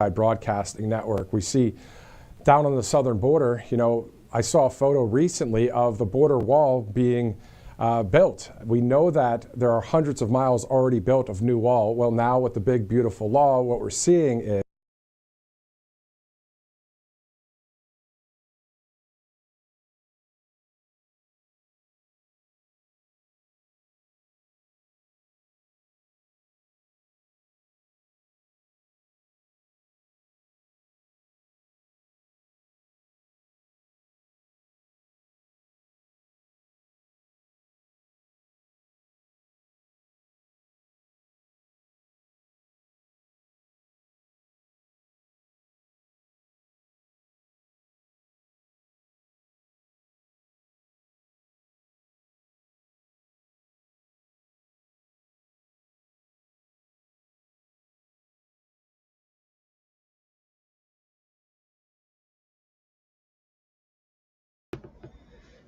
Broadcasting Network. We see down on the southern border, I saw a photo recently of the border wall being built. We know that there are hundreds of miles already built of new wall. Well, now with the big, beautiful law, what we're seeing is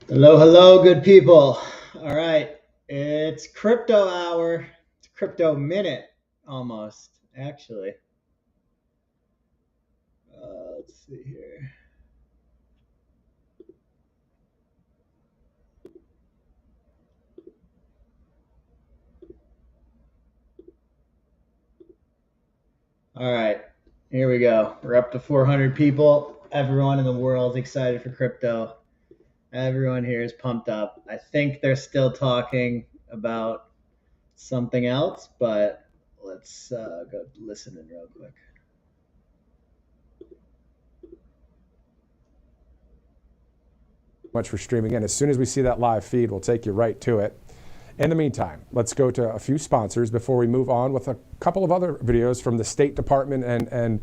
Hello, hello, good people. All right, it's crypto hour. It's crypto minute, almost, actually. Let's see here. All right, here we go. We're up to 400 people. Everyone in the world is excited for crypto. Everyone here is pumped up. I think they're still talking about something else, but let's go listen in real quick. much for streaming in. As soon as we see that live feed, we'll take you right to it. In the meantime, let's go to a few sponsors before we move on with a couple of other videos from the State Department and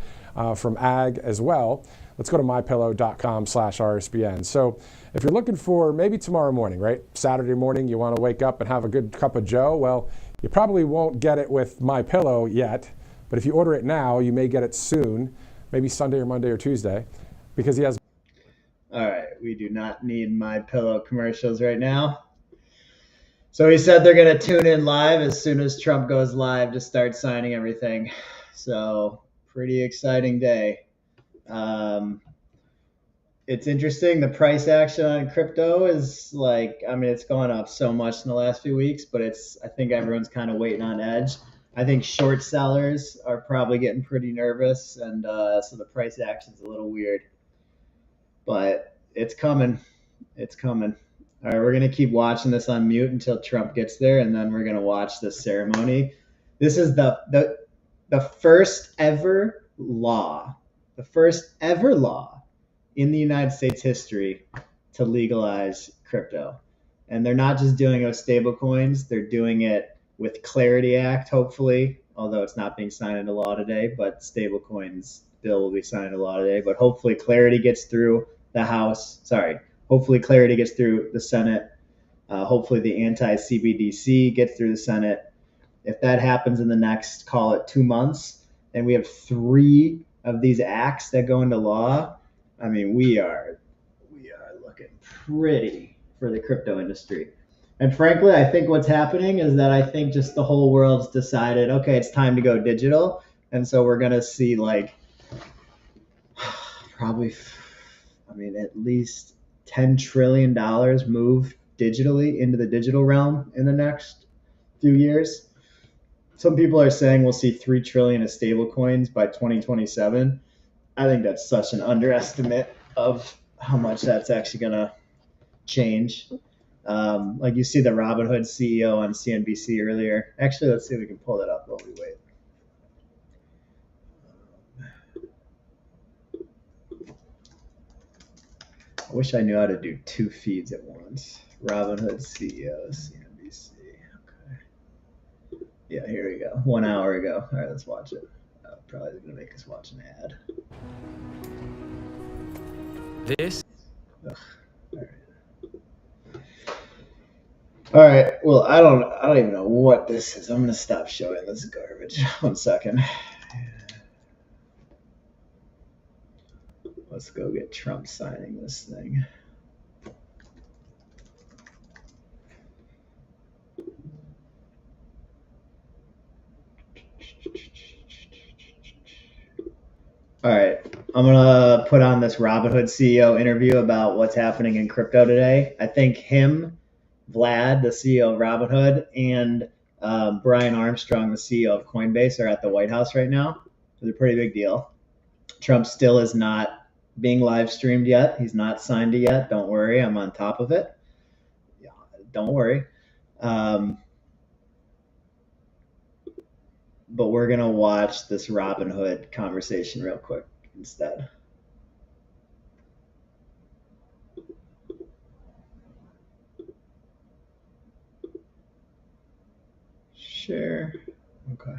from Ag as well. Let's go to mypillow.com/RSBN. So if you're looking for maybe tomorrow morning, right? Saturday morning, you want to wake up and have a good cup of joe. Well, you probably won't get it with MyPillow yet, but if you order it now, you may get it soon, maybe Sunday or Monday or Tuesday, because he has. All right, we do not need MyPillow commercials right now. So he said they're going to tune in live as soon as Trump goes live to start signing everything. So pretty exciting day. It's interesting. The price action on crypto is it's gone up so much in the last few weeks, but I think everyone's kind of waiting on edge. I think short sellers are probably getting pretty nervous, and so the price action's a little weird. But it's coming. It's coming. All right, we're going to keep watching this on mute until Trump gets there, and then we're going to watch the ceremony. This is the first ever law, in the United States history to legalize crypto. And they're not just doing it with stable coins, they're doing it with Clarity Act, hopefully, although it's not being signed into law today, but stable coins bill will be signed into law today. But hopefully Clarity gets through the House. Hopefully Clarity gets through the Senate. Hopefully the anti-CBDC gets through the Senate. If that happens in the next, call it 2 months, and we have 3 of these acts that go into law, I mean, we are looking pretty for the crypto industry. And frankly, I think what's happening is that I think just the whole world's decided, okay, it's time to go digital. And so we're going to see at least $10 trillion move digitally into the digital realm in the next few years. Some people are saying we'll see 3 trillion of stable coins by 2027. I think that's such an underestimate of how much that's actually going to change. You see the Robinhood CEO on CNBC earlier. Actually, let's see if we can pull that up while we wait. I wish I knew how to do 2 feeds at once. Robinhood CEO, CNBC. Okay. Yeah, here we go. 1 hour ago. All right, let's watch it. Probably going to make us watch an ad. This. Ugh. All right. Well, I don't even know what this is. I'm gonna stop showing this garbage. 1 second. Let's go get Trump signing this thing. I'm gonna put on this Robinhood CEO interview about what's happening in crypto today. I think him, Vlad, the CEO of Robinhood, and Brian Armstrong, the CEO of Coinbase, are at the White House right now. It's a pretty big deal. Trump still is not being live streamed yet. He's not signed it yet. Don't worry, I'm on top of it. Don't worry. But we're gonna watch this Robinhood conversation real quick instead. Share. Okay.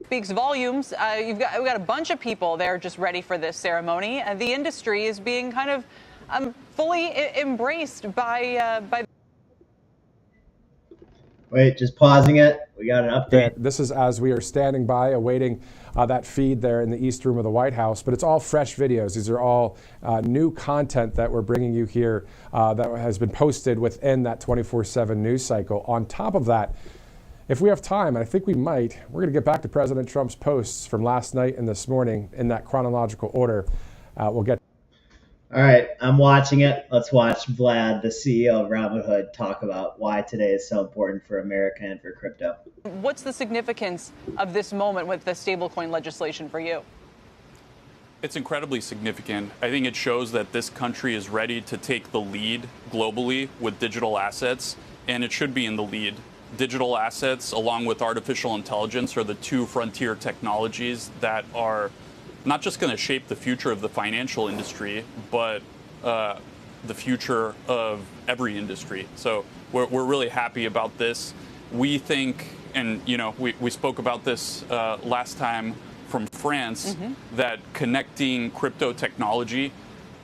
Speaks volumes. We've got a bunch of people there just ready for this ceremony, and the industry is being kind of fully embraced by. Wait, just pausing it. We got an update. This is as we are standing by awaiting that feed there in the East Room of the White House, but it's all fresh videos. These are all new content that we're bringing you here that has been posted within that 24/7 news cycle. On top of that, if we have time, and I think we might, we're going to get back to President Trump's posts from last night and this morning in that chronological order. We'll get. All right, I'm watching it. Let's watch Vlad, the CEO of Robinhood, talk about why today is so important for America and for crypto. What's the significance of this moment with the stablecoin legislation for you? It's incredibly significant. I think it shows that this country is ready to take the lead globally with digital assets, and it should be in the lead. Digital assets, along with artificial intelligence, are the two frontier technologies that are not just going to shape the future of the financial industry, but the future of every industry. So we're really happy about this. We think, and we spoke about this last time from France, that connecting crypto technology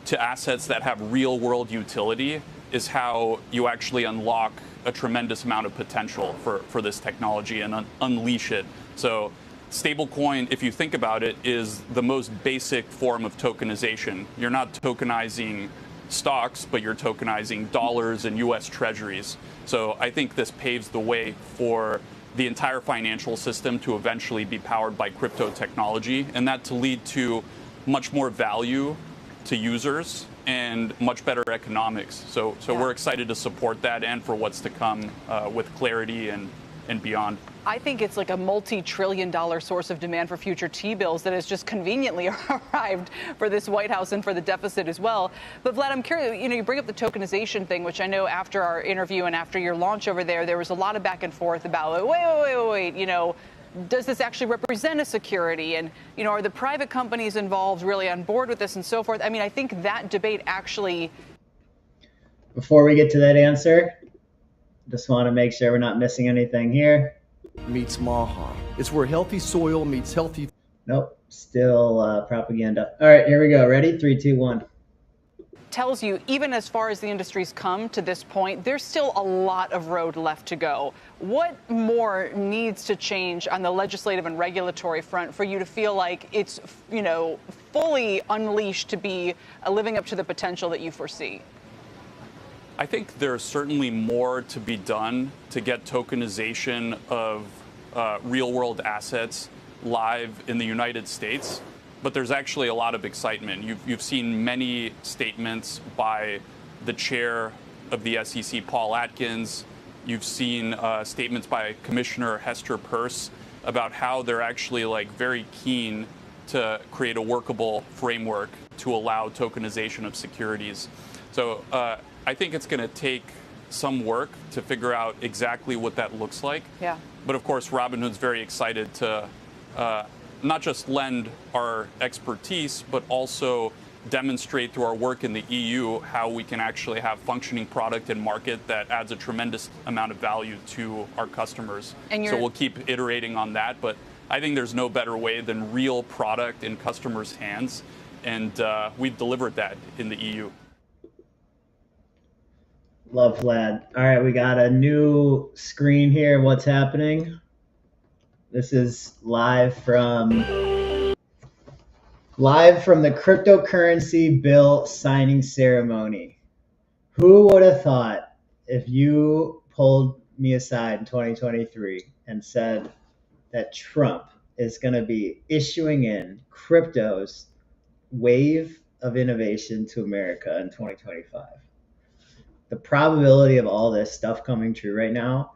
to assets that have real world utility is how you actually unlock a tremendous amount of potential for this technology and unleash it. So stablecoin, if you think about it, is the most basic form of tokenization. You're not tokenizing stocks, but you're tokenizing dollars and US treasuries. So I think this paves the way for the entire financial system to eventually be powered by crypto technology, and that to lead to much more value to users and much better economics. So we're excited to support that and for what's to come with Clarity and beyond. I think it's like a multi-trillion-dollar source of demand for future T-bills that has just conveniently arrived for this White House and for the deficit as well. But Vlad, I'm curious, you bring up the tokenization thing, which I know after our interview and after your launch over there was a lot of back and forth about, wait, does this actually represent a security? And, are the private companies involved really on board with this and so forth? I mean, I think that debate actually. Before we get to that answer, just want to make sure we're not missing anything here. Meets Maha. It's where healthy soil meets healthy. Nope, still propaganda. All right, here we go. Ready? 3, 2, 1. Tells you, even as far as the industry's come to this point, there's still a lot of road left to go. What more needs to change on the legislative and regulatory front for you to feel like it's, fully unleashed to be living up to the potential that you foresee? I think there's certainly more to be done to get tokenization of real-world assets live in the United States, but there's actually a lot of excitement. You've seen many statements by the chair of the SEC, Paul Atkins. You've seen statements by Commissioner Hester Peirce about how they're actually very keen to create a workable framework to allow tokenization of securities. So I think it's going to take some work to figure out exactly what that looks like. Yeah. But of course, Robinhood's very excited to not just lend our expertise, but also demonstrate through our work in the EU how we can actually have functioning product and market that adds a tremendous amount of value to our customers. So we'll keep iterating on that. But I think there's no better way than real product in customers' hands. And we've delivered that in the EU. Love Vlad. All right, we got a new screen here. What's happening? This is live from the cryptocurrency bill signing ceremony. Who would have thought, if you pulled me aside in 2023 and said that Trump is going to be issuing in cryptos wave of innovation to America in 2025. The probability of all this stuff coming true right now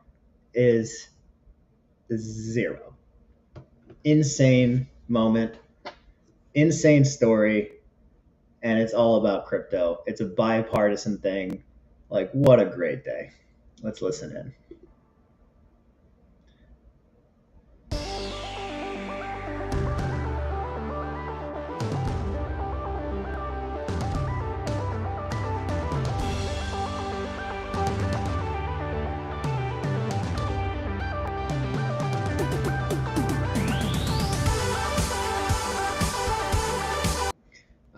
is zero. Insane moment, insane story, and it's all about crypto. It's a bipartisan thing. Like, what a great day. Let's listen in.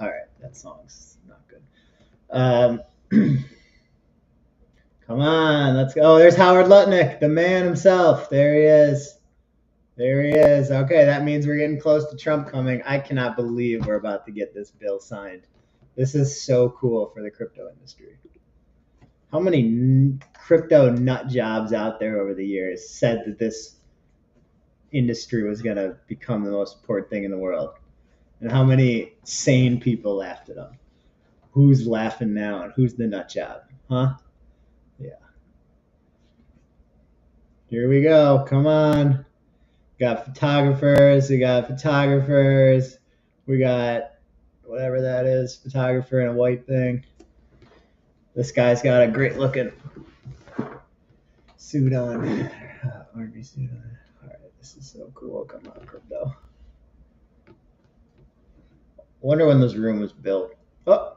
All right, that song's not good. Come on, let's go. Oh, there's Howard Lutnick, the man himself. There he is. There he is. Okay, that means we're getting close to Trump coming. I cannot believe we're about to get this bill signed. This is so cool for the crypto industry. How many crypto nut jobs out there over the years said that this industry was going to become the most important thing in the world? And how many sane people laughed at them? Who's laughing now and who's the nut job? Huh? Yeah. Here we go. Come on. Got photographers. We got whatever that is, photographer in a white thing. This guy's got a great looking suit on. Army suit on. All right, this is so cool. Come on, crypto. Wonder when this room was built. Oh.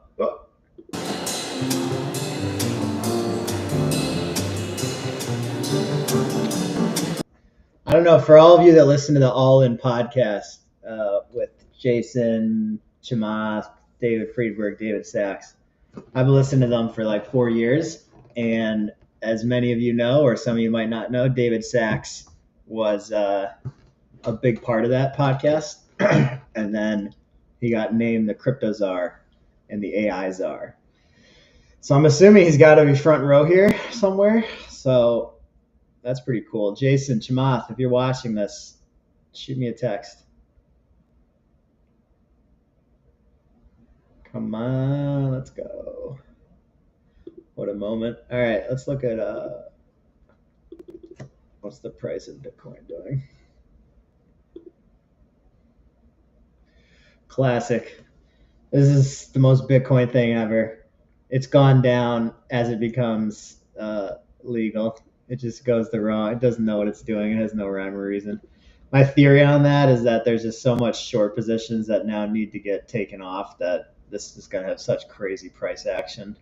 I don't know, for all of you that listen to the All In podcast with Jason Chamath, David Friedberg, David Sachs, I've listened to them for like 4 years. And as many of you know, or some of you might not know, David Sachs was a big part of that podcast. And then he got named the crypto czar and the AI czar. So I'm assuming he's got to be front row here somewhere. So that's pretty cool. Jason Chamath, if you're watching this, shoot me a text. Come on, let's go. What a moment. All right, let's look at what's the price of Bitcoin doing. Classic. This is the most Bitcoin thing ever. It's gone down as it becomes legal. It just goes the wrong. It doesn't know what it's doing. It has no rhyme or reason. My theory on that is that there's just so much short positions that now need to get taken off that this is going to have such crazy price action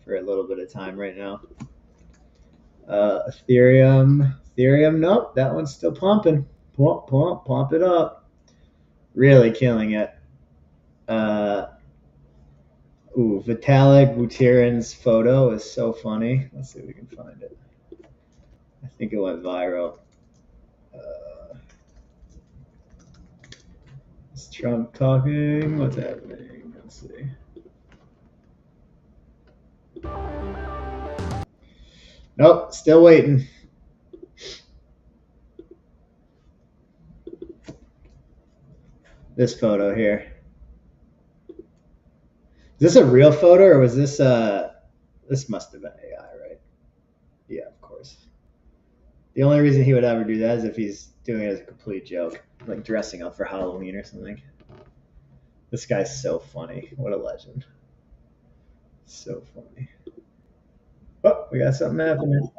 for a little bit of time right now. Ethereum, nope, that one's still pumping. Pump it up. Really killing it. Vitalik Buterin's photo is so funny. Let's see if we can find it. I think it went viral. Is Trump talking? What's happening? Let's see. Nope, still waiting. This photo here. Is this a real photo or was this this must have been AI, right? Yeah, of course. The only reason he would ever do that is if he's doing it as a complete joke, like dressing up for Halloween or something. This guy's so funny. What a legend. So funny. Oh, we got something happening.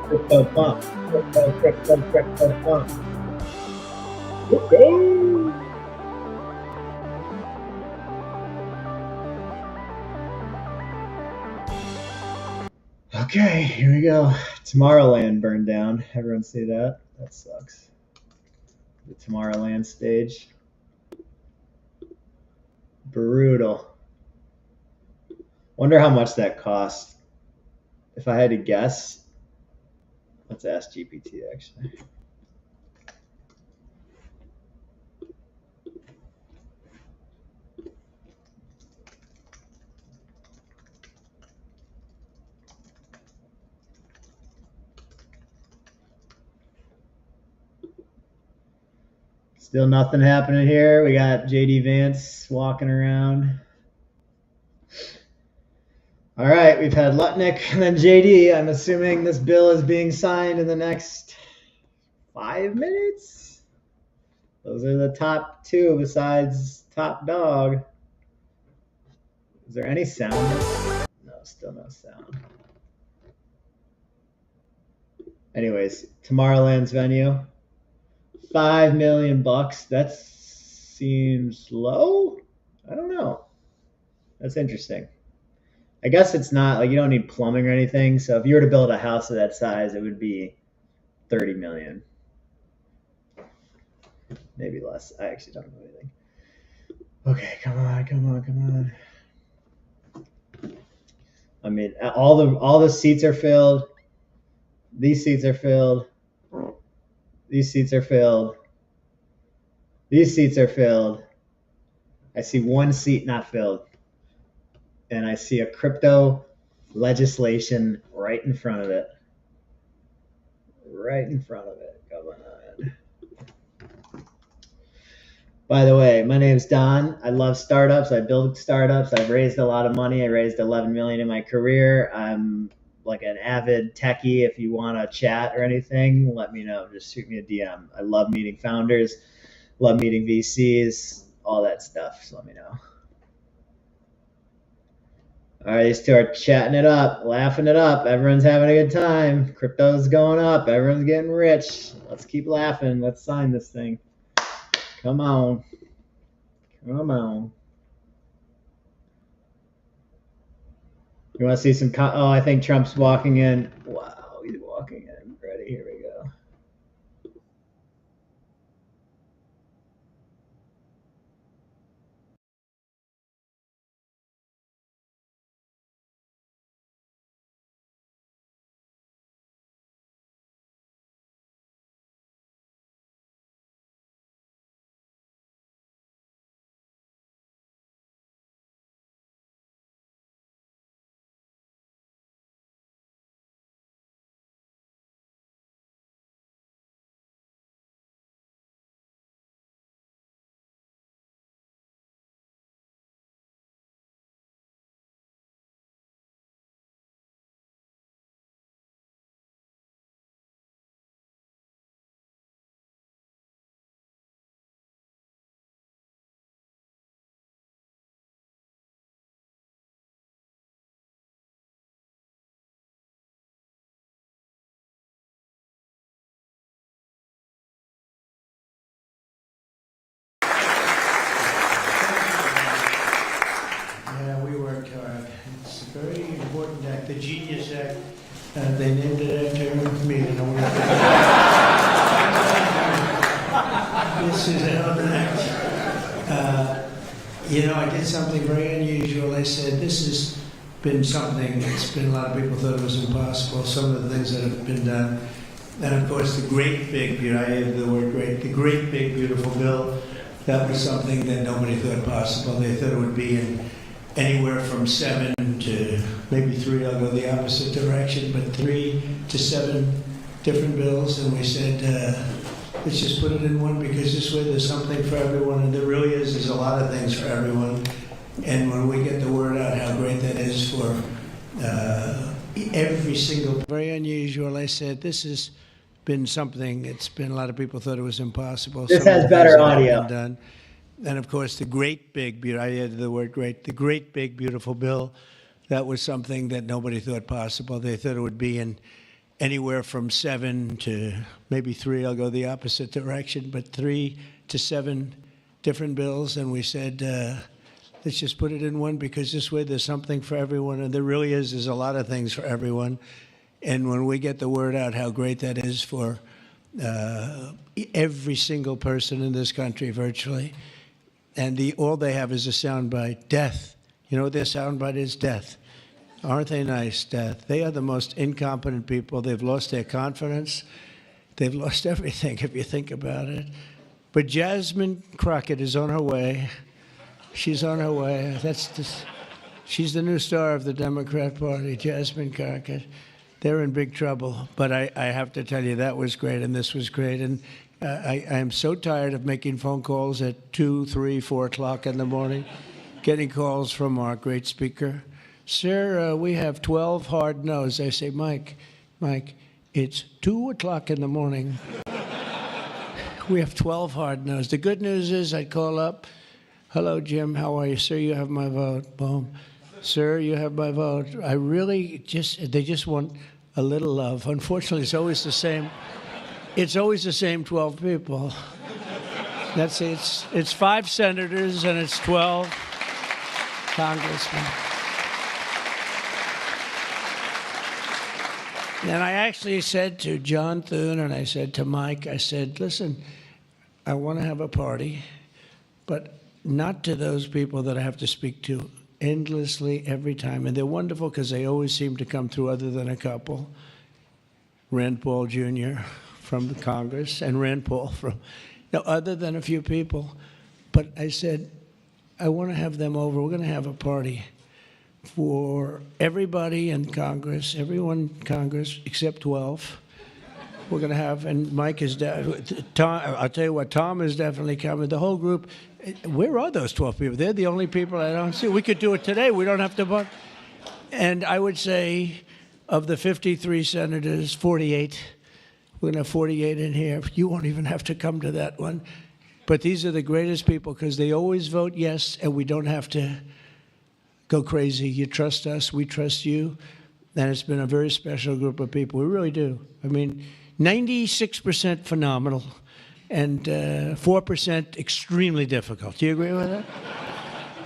Crypto pump. Crypto pump. Go! Okay, here we go. Tomorrowland burned down. Everyone see that? That sucks. The Tomorrowland stage. Brutal. Wonder how much that cost. If I had to guess, let's ask GPT actually. Still nothing happening here. We got JD Vance walking around. All right, we've had Lutnick and then JD. I'm assuming this bill is being signed in the next 5 minutes. Those are the top two besides Top Dog. Is there any sound? No, still no sound. Anyways, Tomorrowland's venue. $5 million. That seems low. I don't know. That's interesting. I guess it's not like you don't need plumbing or anything. So if you were to build a house of that size, it would be 30 million. Maybe less. I actually don't know anything. Okay, come on. I mean, all the seats are filled. These seats are filled. These seats are filled. These seats are filled. I see one seat not filled. And I see a crypto legislation right in front of it. Right in front of it. Come on. By the way, my name's Don. I love startups. I build startups. I've raised a lot of money. I raised 11 million in my career. I'm like an avid techie. If you want to chat or anything, let me know. Just shoot me a DM. I love meeting founders, love meeting VCs, all that stuff. So let me know. All right, these two are chatting it up, laughing it up. Everyone's having a good time. Crypto's going up. Everyone's getting rich. Let's keep laughing. Let's sign this thing. Come on. Come on. You want to see some? Oh, I think Trump's walking in. Wow, he's walking in. Ready? Here we go. It's a very important act, the Genius Act. They named it after me, and I want to. This is a hell of an act. I did something very unusual. I said, this has been something that's been, a lot of people thought it was impossible, some of the things that have been done. And of course, the great big, I added the word great, the great big beautiful bill, that was something that nobody thought possible. They thought it would be in anywhere from 7 to maybe 3, I'll go the opposite direction, but 3 to 7 different bills. And we said, let's just put it in one, because this way there's something for everyone. And there really is, there's a lot of things for everyone. And when we get the word out how great that is for every single, very unusual. I said, this has been something, it's been, a lot of people thought it was impossible. This has better audio. Done. And of course, the great big, I added the word great, the great big beautiful bill, that was something that nobody thought possible. They thought it would be in anywhere from 7 to maybe 3, I'll go the opposite direction, but 3 to 7 different bills. And we said, let's just put it in one, because this way there's something for everyone. And there really is, there's a lot of things for everyone. And when we get the word out how great that is for every single person in this country, virtually, and all they have is a soundbite, death. You know what their soundbite is? Death. Aren't they nice? Death. They are the most incompetent people. They've lost their confidence. They've lost everything, if you think about it. But Jasmine Crockett is on her way. She's on her way. She's the new star of the Democrat Party, Jasmine Crockett. They're in big trouble. But I have to tell you, that was great, and this was great. And I am so tired of making phone calls at 2, 3, 4 o'clock in the morning, getting calls from our great speaker. Sir, we have 12 hard no's. I say, Mike, it's 2 o'clock in the morning. We have 12 hard no's. The good news is I call up, hello, Jim, how are you? Sir, you have my vote. Boom. Sir, you have my vote. They just want a little love. Unfortunately, it's always the same. It's always the same 12 people. It's 5 senators and it's 12 congressmen. And I actually said to John Thune and I said to Mike, I said, listen, I want to have a party, but not to those people that I have to speak to endlessly every time. And they're wonderful because they always seem to come through other than a couple. Rand Paul Jr. from the Congress and Rand Paul from, other than a few people. But I said, I want to have them over. We're going to have a party for everybody in Congress, everyone in Congress except 12. We're going to have, and Mike is, Tom, I'll tell you what, Tom is definitely coming. The whole group, where are those 12 people? They're the only people I don't see. We could do it today. We don't have to vote. And I would say of the 53 senators, 48, we're going to have 48 in here. You won't even have to come to that one. But these are the greatest people because they always vote yes, and we don't have to go crazy. You trust us, we trust you. And it's been a very special group of people. We really do. I mean, 96% phenomenal and 4% extremely difficult. Do you agree with that?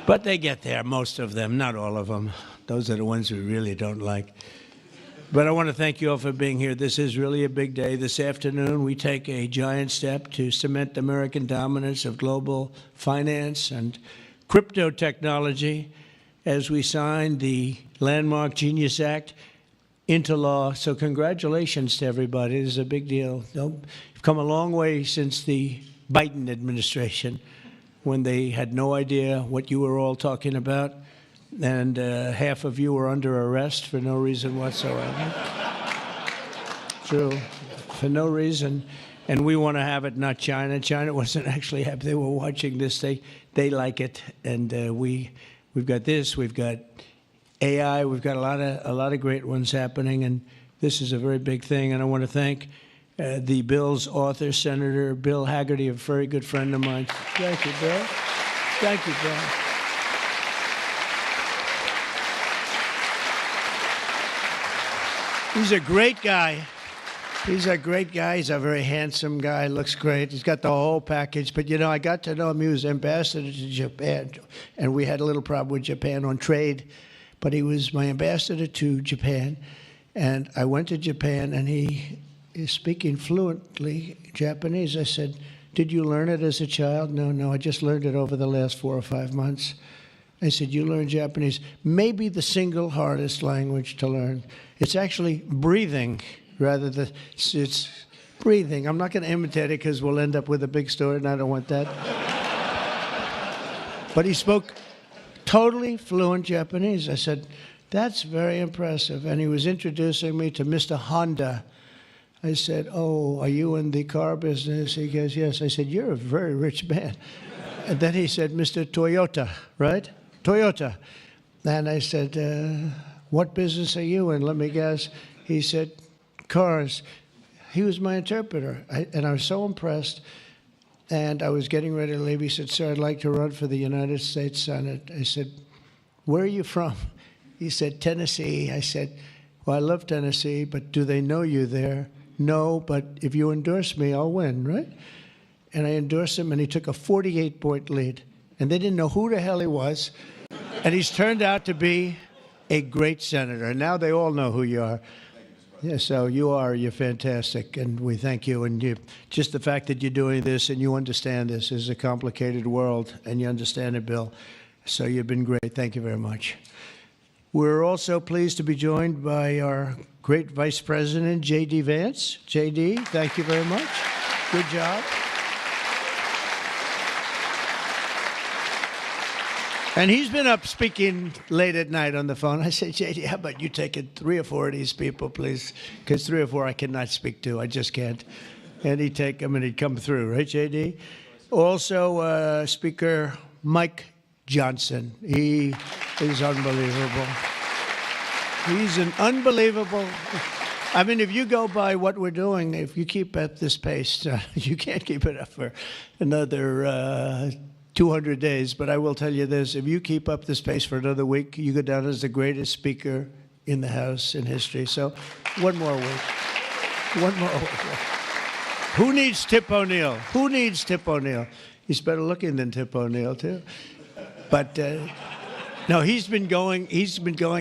But they get there, most of them, not all of them. Those are the ones we really don't like. But I want to thank you all for being here. This is really a big day. This afternoon, we take a giant step to cement American dominance of global finance and crypto technology as we sign the landmark Genius Act into law. So congratulations to everybody. This is a big deal. You've come a long way since the Biden administration when they had no idea what you were all talking about. And half of you were under arrest for no reason whatsoever. True, for no reason. And we want to have it, not China. China wasn't actually happy. They were watching this. They like it. And we've got this. We've got AI. We've got a lot of great ones happening. And this is a very big thing. And I want to thank the bill's author, Senator Bill Hagerty, a very good friend of mine. Thank you, Bill. Thank you, Bill. He's a great guy. He's a great guy. He's a very handsome guy. Looks great. He's got the whole package. But, I got to know him. He was ambassador to Japan. And we had a little problem with Japan on trade. But he was my ambassador to Japan. And I went to Japan, and he is speaking fluently Japanese. I said, did you learn it as a child? No, I just learned it over the last 4 or 5 months. I said, you learned Japanese. Maybe the single hardest language to learn. It's actually breathing rather than, it's breathing. I'm not going to imitate it because we'll end up with a big story, and I don't want that. But he spoke totally fluent Japanese. I said, that's very impressive. And he was introducing me to Mr. Honda. I said, oh, are you in the car business? He goes, yes. I said, you're a very rich man. And then he said, Mr. Toyota, right? Toyota. And I said, what business are you in? Let me guess. He said, cars. He was my interpreter. And I was so impressed. And I was getting ready to leave. He said, sir, I'd like to run for the United States Senate. I said, where are you from? He said, Tennessee. I said, well, I love Tennessee, but do they know you there? No, but if you endorse me, I'll win, right? And I endorsed him, and he took a 48-point lead. And they didn't know who the hell he was. And he's turned out to be a great senator. And now they all know who you are. Yeah, so you're fantastic, and we thank you. And just the fact that you're doing this and you understand this is a complicated world, and you understand it, Bill. So you've been great. Thank you very much. We're also pleased to be joined by our great Vice President, J.D. Vance. J.D., thank you very much. Good job. And he's been up speaking late at night on the phone. I said, J.D., how about you taking 3 or 4 of these people, please? Because 3 or 4 I cannot speak to. I just can't. and he'd take them and he'd come through, right, JD? Also, Speaker Mike Johnson. He is unbelievable. He's an unbelievable. I mean, if you go by what we're doing, if you keep at this pace, you can't keep it up for another 200 days. But I will tell you this, if you keep up this pace for another week, you go down as the greatest speaker in the House in history. So one more week. One more week. Who needs Tip O'Neill? Who needs Tip O'Neill? He's better looking than Tip O'Neill, too. But no, he's been going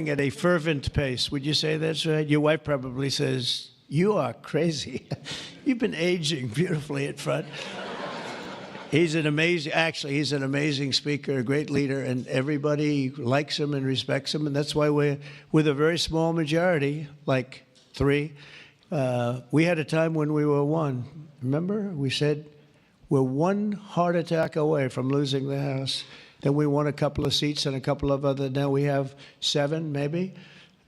at a fervent pace. Would you say that's right? Your wife probably says, you are crazy. You've been aging beautifully at front. He's an amazing speaker, a great leader, and everybody likes him and respects him, and that's why we're with a very small majority, like 3. We had a time when we were 1. Remember? We said we're 1 heart attack away from losing the House. Then we won a couple of seats and a couple of other. Now we have 7, maybe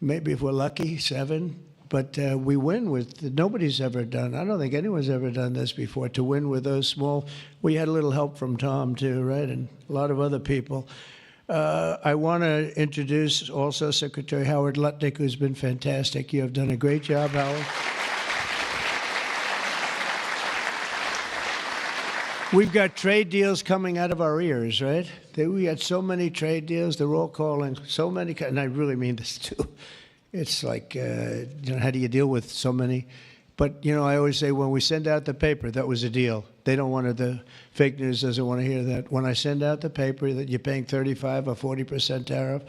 if we're lucky, 7. But we win with nobody's ever done. I don't think anyone's ever done this before. To win with those small. We had a little help from Tom too, right, and a lot of other people. I want to introduce also Secretary Howard Lutnick, who's been fantastic. You have done a great job, Howard. We've got trade deals coming out of our ears, right? We had so many trade deals. They're all calling so many, and I really mean this too. It's like, how do you deal with so many? But, I always say when we send out the paper, that was a deal. They don't want the fake news doesn't want to hear that. When I send out the paper that you're paying 35 or 40% tariff,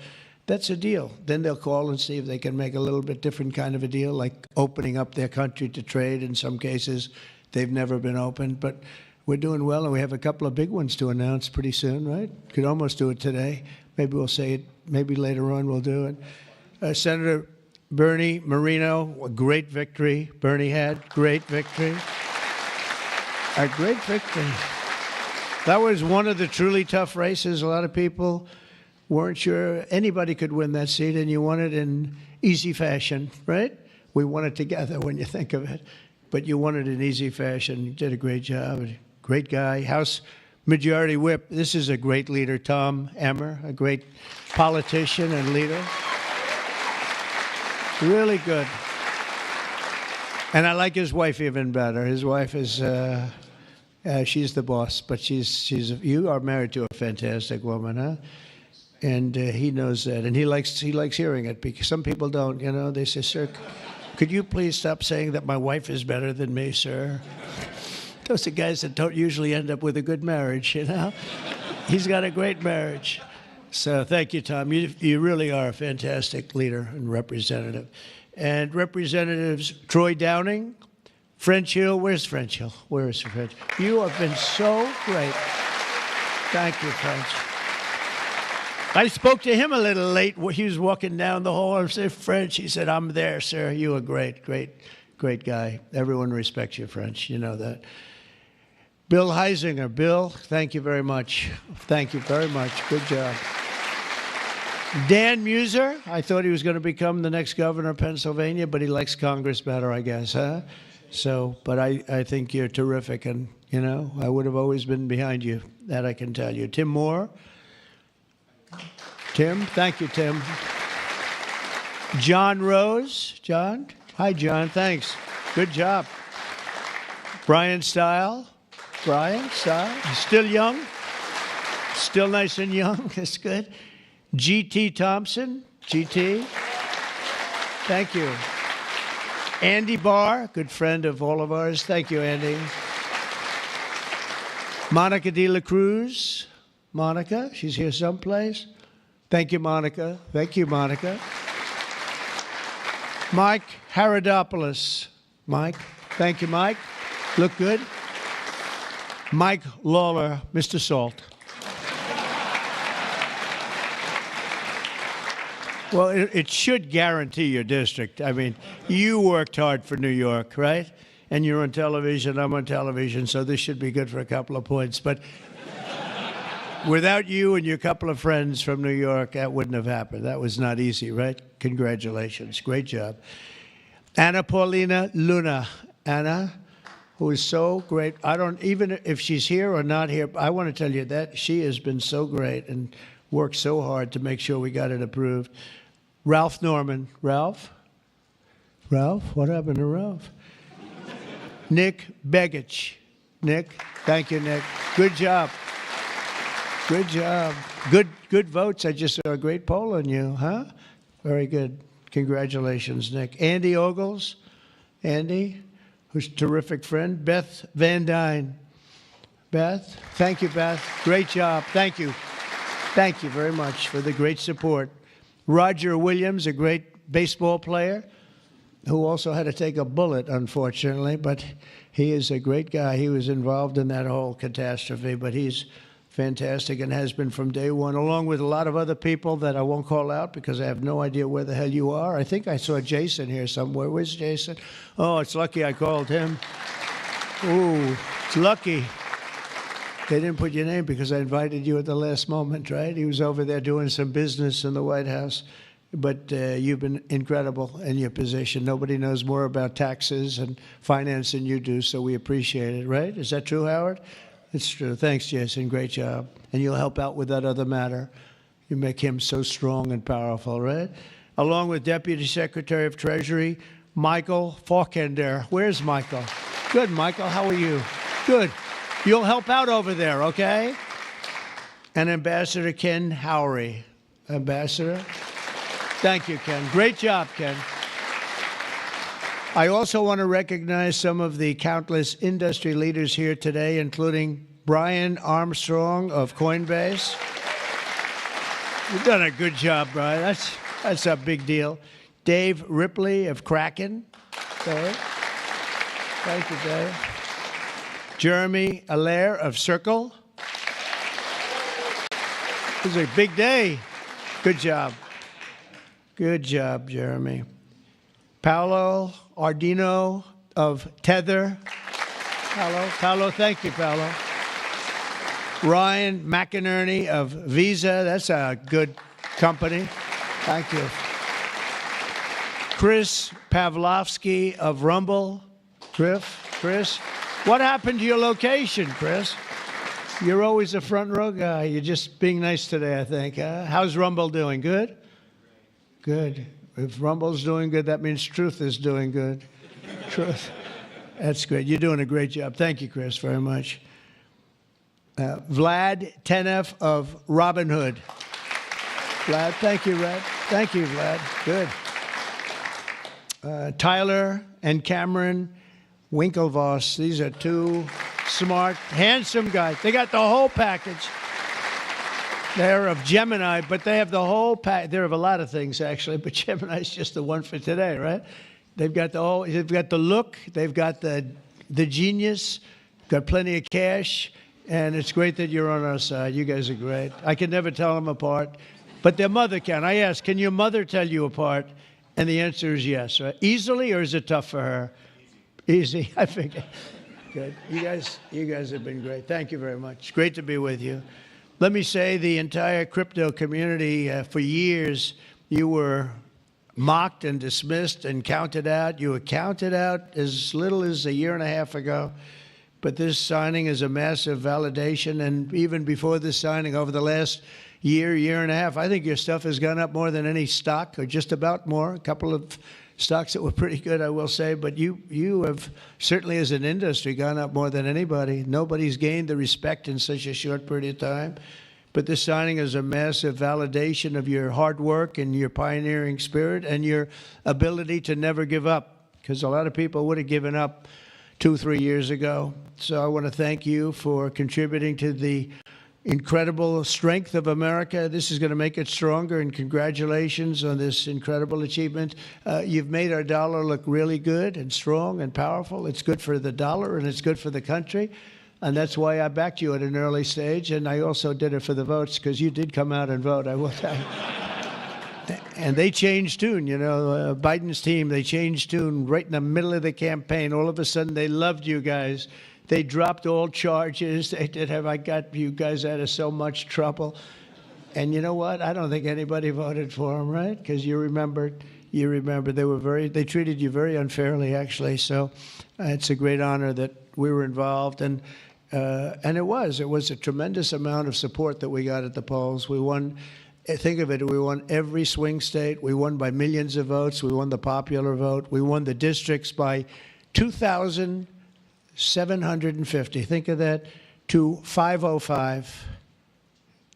that's a deal. Then they'll call and see if they can make a little bit different kind of a deal, like opening up their country to trade. In some cases, they've never been opened. But we're doing well, and we have a couple of big ones to announce pretty soon, right? Could almost do it today. Maybe we'll say it. Maybe later on we'll do it. Senator Bernie Moreno, a great victory. Bernie had great victory. A great victory. That was one of the truly tough races. A lot of people weren't sure anybody could win that seat, and you won it in easy fashion, right? We won it together when you think of it. But you won it in easy fashion. You did a great job. Great guy. House Majority Whip. This is a great leader, Tom Emmer, a great politician and leader. Really good. And I like his wife even better. His wife is, she's the boss, but you are married to a fantastic woman, huh? And he knows that, and he likes hearing it, because some people don't, they say, sir, could you please stop saying that my wife is better than me, sir? Those are guys that don't usually end up with a good marriage, He's got a great marriage. So thank you, Tom. You really are a fantastic leader and representative. And Representatives Troy Downing, French Hill. Where's French Hill? Where is French? You have been so great. Thank you, French. I spoke to him a little late. He was walking down the hall. I said, French. He said, I'm there, sir. You are great, great, great guy. Everyone respects you, French. You know that. Bill Heisinger. Bill, thank you very much. Thank you very much. Good job. Dan Muser. I thought he was going to become the next governor of Pennsylvania, but he likes Congress better, I guess, huh? So, but I think you're terrific, and, I would have always been behind you. That I can tell you. Tim Moore. Tim. Thank you, Tim. John Rose. John. Hi, John. Thanks. Good job. Brian Stile. Brian Stile. Still young. Still nice and young. That's good. G.T. Thompson. G.T. Thank you. Andy Barr, good friend of all of ours. Thank you, Andy. Monica De La Cruz. Monica, she's here someplace. Thank you, Monica. Thank you, Monica. Mike Haradopoulos. Mike. Thank you, Mike. Look good. Mike Lawler, Mr. Salt. Well, it should guarantee your district. I mean, you worked hard for New York, right? And you're on television, I'm on television, so this should be good for a couple of points. But without you and your couple of friends from New York, that wouldn't have happened. That was not easy, right? Congratulations. Great job. Anna Paulina Luna. Anna, who is so great. I don't, even if she's here or not here, I want to tell you that she has been so great and worked so hard to make sure we got it approved. Ralph Norman. Ralph? What happened to Ralph? Nick Begich. Nick, thank you, Nick. Good job. Good job. Good votes. I just saw a great poll on you, huh? Very good. Congratulations, Nick. Andy Ogles. Andy, who's a terrific friend. Beth Van Dyne. Beth, thank you, Beth. Great job. Thank you. Thank you very much for the great support. Roger Williams, a great baseball player, who also had to take a bullet, unfortunately, but he is a great guy. He was involved in that whole catastrophe, but he's fantastic and has been from day one, along with a lot of other people that I won't call out because I have no idea where the hell you are. I think I saw Jason here somewhere. Where's Jason? Oh, it's lucky I called him. Ooh, it's lucky. They didn't put your name because I invited you at the last moment, right? He was over there doing some business in the White House. But you've been incredible in your position. Nobody knows more about taxes and finance than you do, so we appreciate it, right? Is that true, Howard? It's true. Thanks, Jason. Great job. And you'll help out with that other matter. You make him so strong and powerful, right? Along with Deputy Secretary of Treasury, Michael Faulkender. Where's Michael? Good, Michael. How are you? Good. You'll help out over there, okay? And Ambassador Ken Howry. Ambassador? Thank you, Ken. Great job, Ken. I also want to recognize some of the countless industry leaders here today, including Brian Armstrong of Coinbase. You've done a good job, Brian. That's a big deal. Dave Ripley of Kraken. Dave. Thank you, Dave. Jeremy Allaire of Circle. This is a big day. Good job. Good job, Jeremy. Paolo Ardino of Tether. Paolo, thank you, Paolo. Ryan McInerney of Visa. That's a good company. Thank you. Chris Pavlovsky of Rumble. Chris, what happened to your location, Chris? You're always a front row guy. You're just being nice today, I think. How's Rumble doing? Good? Good. If Rumble's doing good, that means Truth is doing good. Truth. That's great. You're doing a great job. Thank you, Chris, very much. Vlad Tenev of Robinhood. Vlad, thank you, Vlad. Thank you, Vlad. Good. Tyler and Cameron Winklevoss. These are two smart, handsome guys. They got the whole package. They're of Gemini, but they have the whole pack. They're of a lot of things, actually, but Gemini's just the one for today, right? They've got the whole, they've got the look, they've got the genius, got plenty of cash, and it's great that you're on our side. You guys are great. I can never tell them apart, but their mother can. I asked, can your mother tell you apart? And the answer is yes, right? Easily, or is it tough for her? Easy, I figure. Good. You guys have been great. Thank you very much. Great to be with you. Let me say the entire crypto community, for years, you were mocked and dismissed and counted out. You were counted out as little as a year and a half ago. But this signing is a massive validation. And even before this signing, over the last year and a half, I think your stuff has gone up more than any stock, or just about more. A couple of stocks that were pretty good, I will say. But you have certainly, as an industry, gone up more than anybody. Nobody's gained the respect in such a short period of time. But this signing is a massive validation of your hard work and your pioneering spirit and your ability to never give up, because a lot of people would have given up 2-3 years ago. So I want to thank you for contributing to the incredible strength of America. This is going to make it stronger, and congratulations on this incredible achievement. You've made our dollar look really good and strong and powerful. It's good for the dollar and it's good for the country. And that's why I backed you at an early stage. And I also did it for the votes, because you did come out and vote, I will tell you. And they changed tune, you know, Biden's team, they changed tune right in the middle of the campaign. All of a sudden, they loved you guys. They dropped all charges. They did have, I got you guys out of so much trouble. And you know what? I don't think anybody voted for him, right? Because you remembered You remember they treated you very unfairly, actually. So it's a great honor that we were involved, and it was a tremendous amount of support that we got at the polls. We won. Think of it, we won every swing state. We won by millions of votes. We won the popular vote. We won the districts by 2,750. Think of that, to 505.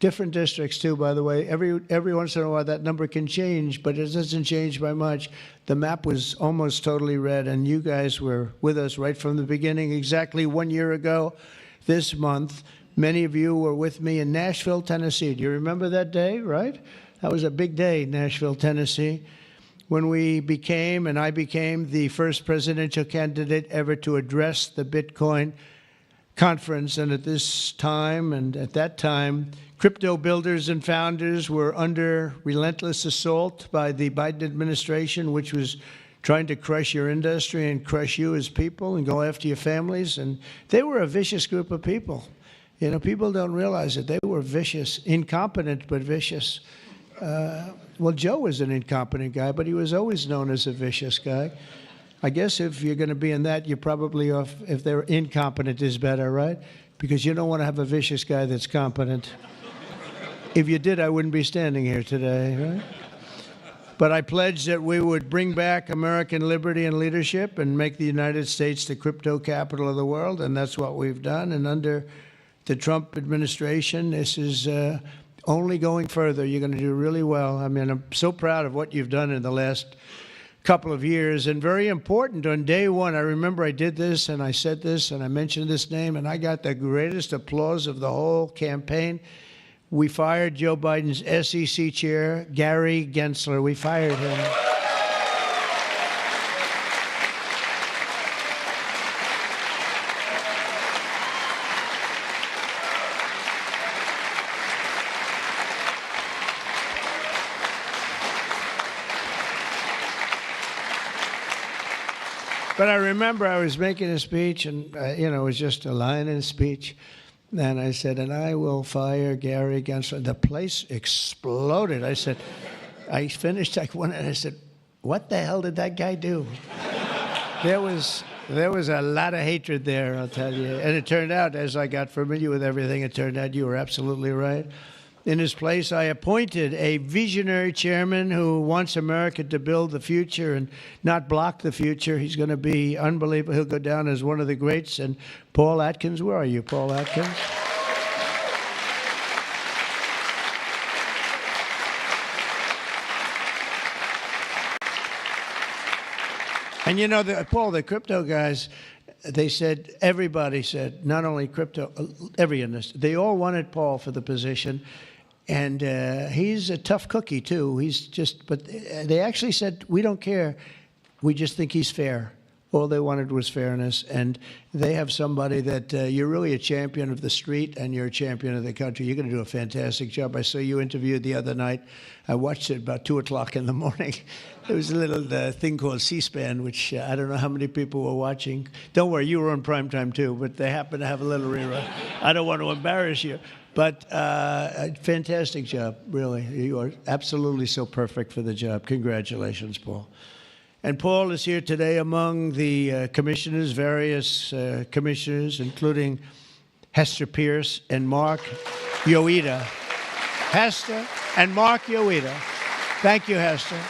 Different districts, too, by the way. Every once in a while, that number can change, but it doesn't change by much. The map was almost totally red, and you guys were with us right from the beginning. Exactly 1 year ago this month, many of you were with me in Nashville, Tennessee. Do you remember that day, right? That was a big day, Nashville, Tennessee, when I became the first presidential candidate ever to address the Bitcoin conference. And at this time and at that time, crypto builders and founders were under relentless assault by the Biden administration, which was trying to crush your industry and crush you as people and go after your families. And they were a vicious group of people. You know, people don't realize it. They were vicious, incompetent, but vicious. Well, Joe was an incompetent guy, but he was always known as a vicious guy. I guess if you're going to be in that, you're probably off. If they're incompetent is better, right? Because you don't want to have a vicious guy that's competent. If you did, I wouldn't be standing here today, right? But I pledged that we would bring back American liberty and leadership and make the United States the crypto capital of the world, and that's what we've done. And under the Trump administration, this is only going further. You're going to do really well. I mean, I'm so proud of what you've done in the last couple of years. And very important, on day one, I remember I did this and I said this and I mentioned this name, and I got the greatest applause of the whole campaign. We fired Joe Biden's SEC chair, Gary Gensler. We fired him. But I remember I was making a speech, and it was just a line in a speech. And I said, and I will fire Gary Gensler. The place exploded. I finished like one, and I said, what the hell did that guy do? There was a lot of hatred there, I'll tell you. And it turned out, as I got familiar with everything, it turned out you were absolutely right. In his place, I appointed a visionary chairman who wants America to build the future and not block the future. He's going to be unbelievable. He'll go down as one of the greats. And Paul Atkins, where are you, Paul Atkins? And Paul, the crypto guys, they said, everybody said, not only crypto, every industry, they all wanted Paul for the position. And he's a tough cookie, too. But they actually said, we don't care. We just think he's fair. All they wanted was fairness. And they have somebody that you're really a champion of the street and you're a champion of the country. You're going to do a fantastic job. I saw you interviewed the other night. I watched it about 2 o'clock in the morning. There was a little thing called C-SPAN, which I don't know how many people were watching. Don't worry, you were on primetime, too, but they happen to have a little rerun. I don't want to embarrass you. But a fantastic job, really. You are absolutely so perfect for the job. Congratulations, Paul. And Paul is here today among the commissioners, various commissioners, including Hester Pierce and Mark Yoida. Hester and Mark Yoida. Thank you, Hester.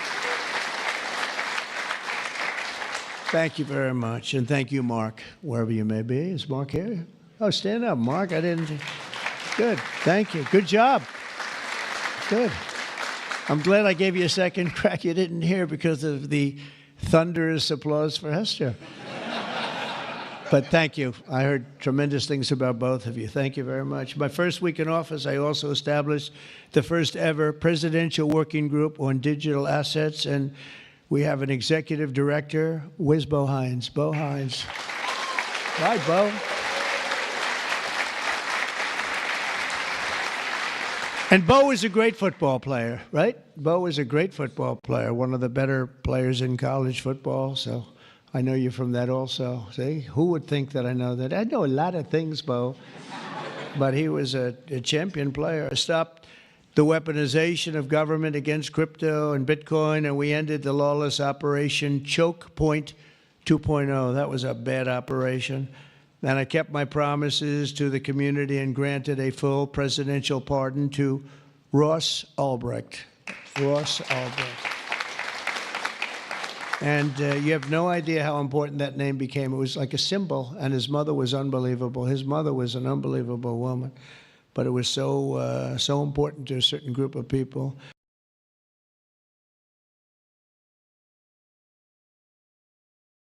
Thank you very much. And thank you, Mark, wherever you may be. Is Mark here? Oh, stand up, Mark. I didn't. Good. Thank you. Good job. Good. I'm glad I gave you a second crack you didn't hear because of the thunderous applause for Hester. But thank you. I heard tremendous things about both of you. Thank you very much. My first week in office, I also established the first ever presidential working group on digital assets. And we have an executive director. Where's Bo Hines? Bo Hines. Hi, Bo. And Bo is a great football player, right? Bo is a great football player, one of the better players in college football. So I know you from that also. See, who would think that I know that? I know a lot of things, Bo. But he was a champion player. I stopped the weaponization of government against crypto and Bitcoin, and we ended the lawless Operation Choke Point 2.0. That was a bad operation. And I kept my promises to the community and granted a full presidential pardon to Ross Ulbricht. Ross Ulbricht. And you have no idea how important that name became. It was like a symbol, and his mother was unbelievable. His mother was an unbelievable woman, but it was so important to a certain group of people.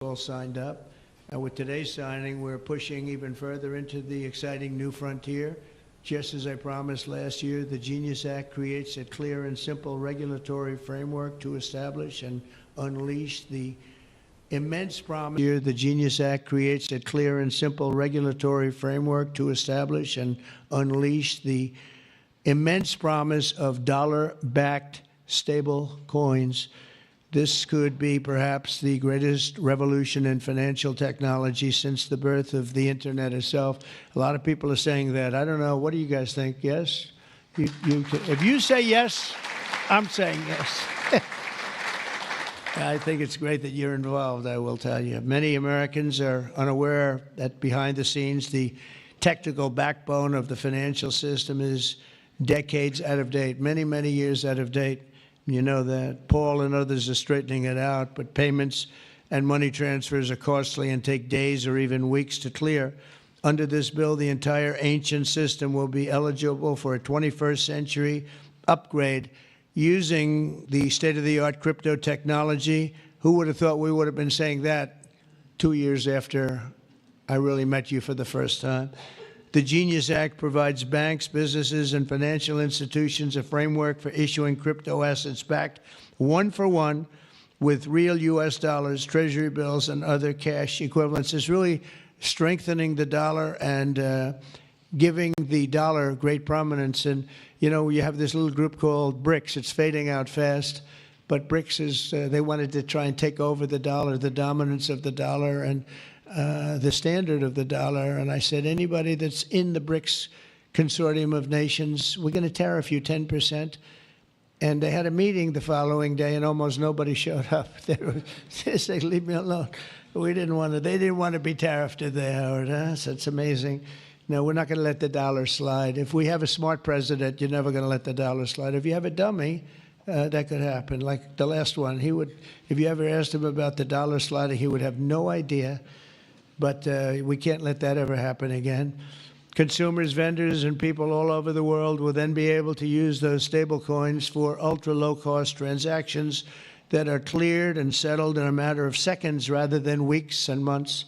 All signed up. And with today's signing, we're pushing even further into the exciting new frontier. Just as I promised last year, the Genius Act creates a clear and simple regulatory framework to establish and unleash the immense promise. Here, the Genius Act creates a clear and simple regulatory framework to establish and unleash the immense promise of dollar-backed stable coins. This could be perhaps the greatest revolution in financial technology since the birth of the internet itself. A lot of people are saying that. I don't know. What do you guys think? Yes? If you say yes, I'm saying yes. I think it's great that you're involved, I will tell you. Many Americans are unaware that behind the scenes, the technical backbone of the financial system is decades out of date, many, many years out of date. You know that. Paul and others are straightening it out, but payments and money transfers are costly and take days or even weeks to clear. Under this bill, the entire ancient system will be eligible for a 21st century upgrade using the state-of-the-art crypto technology. Who would have thought we would have been saying that 2 years after I really met you for the first time? The Genius Act provides banks, businesses, and financial institutions a framework for issuing crypto assets backed one-for-one with real U.S. dollars, treasury bills, and other cash equivalents. It's really strengthening the dollar and giving the dollar great prominence. And, you know, you have this little group called BRICS. It's fading out fast. But BRICS is, they wanted to try and take over the dollar, the dominance of the dollar, and the standard of the dollar. And I said, anybody that's in the BRICS consortium of nations, we're going to tariff you 10%. And they had a meeting the following day, and almost nobody showed up. They said, leave me alone. We didn't want to. They didn't want to be tariffed, did they, Howard? Huh? So it's amazing. No, we're not going to let the dollar slide. If we have a smart president, you're never going to let the dollar slide. If you have a dummy, that could happen. Like the last one, he would. If you ever asked him about the dollar sliding, he would have no idea. But we can't let that ever happen again. Consumers, vendors, and people all over the world will then be able to use those stable coins for ultra-low-cost transactions that are cleared and settled in a matter of seconds rather than weeks and months.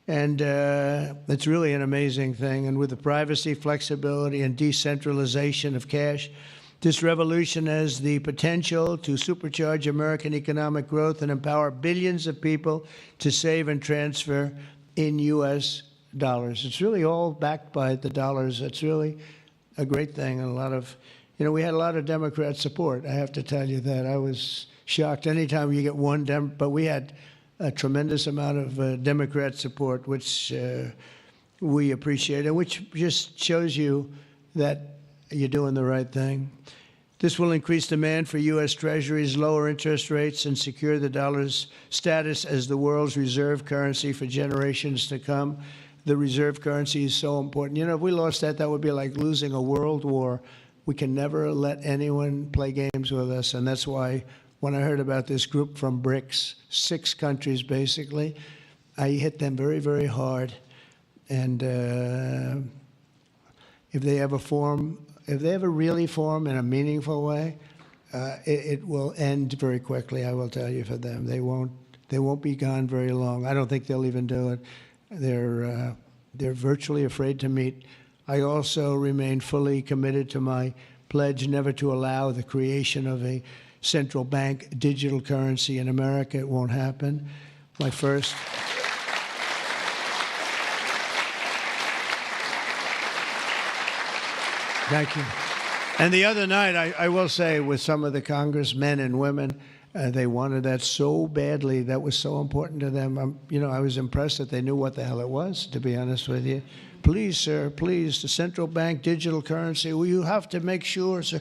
And it's really an amazing thing. And with the privacy, flexibility, and decentralization of cash, this revolution has the potential to supercharge American economic growth and empower billions of people to save and transfer in U.S. dollars. It's really all backed by the dollars. It's really a great thing. And a lot of, you know, we had a lot of Democrat support. I have to tell you that. I was shocked anytime you get one but we had a tremendous amount of Democrat support, which we appreciate, and which just shows you that you're doing the right thing. This will increase demand for U.S. Treasuries, lower interest rates, and secure the dollar's status as the world's reserve currency for generations to come. The reserve currency is so important. You know, if we lost that, that would be like losing a world war. We can never let anyone play games with us, and that's why when I heard about this group from BRICS, 6 countries basically, I hit them very, very hard. And if they ever really form in a meaningful way, it will end very quickly, I will tell you, for them. They won't be gone very long. I don't think they'll even do it. They're virtually afraid to meet. I also remain fully committed to my pledge never to allow the creation of a central bank digital currency in America. It won't happen. My first. Thank you. And the other night, I will say, with some of the congressmen and women They wanted that so badly. That was so important to them. I was impressed that they knew what the hell it was, to be honest with you. Please, sir, please, the central bank digital currency, well, you have to make sure, sir.